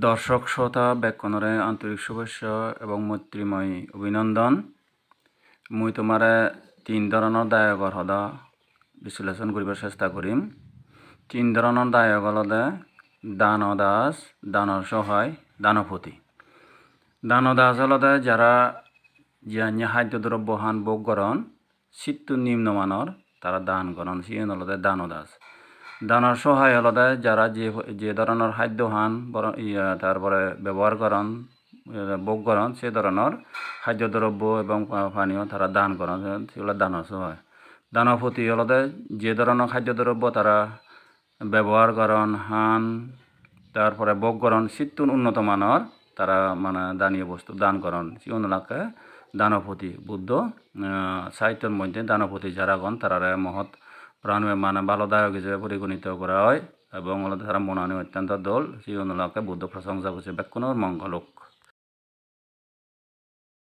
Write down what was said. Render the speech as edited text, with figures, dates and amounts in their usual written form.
দর্শক শ্রোতা ব্যাকনরে আন্তরিক শুভেচ্ছা এবং মৈত্রীময় অভিনন্দন। মুই তোমারে 3 ধরনের দায়কর সদা বিশ্লেষণ করিবার চেষ্টা করিম। 3 ধরনের দায়ক হলদে দানদাস, দানর সহায়, দানপতি। দানদাস হলদে যারা জিয়ান্য খাদ্যদ্রব্য হান ভোগ করন সিত্তু নিম্নমানর তারা দান করন, সিএন হলদে দানদাস। দানর সহায় হলদে যারা যে ধরনের খাদ্য হান তারপরে ব্যবহার করেন ভোগ করেন সে ধরনের খাদ্যদ্রব্য এবং পানীয় তারা দান করেন, সেগুলো দানর সহায়। দানপতি হলদে যে ধরনের খাদ্যদ্রব্য তারা ব্যবহার করেন হান তারপরে ভোগ করেন সিত্তুন উন্নত মানের তারা মানে দানীয় বস্তু দান করেন, সিওনলাকে দানপতি। বুদ্ধ সাহিত্যের মধ্যে দানপতি যারা গণ তারা মহৎ প্রাণ মানে ভালোদায়ক হিসেবে পরিগণিত করা হয় এবং তারা মনানি অত্যন্ত দল সিওনলাকে বুদ্ধ প্রশংসা করছে। ব্যাকুণর মঙ্গলোক।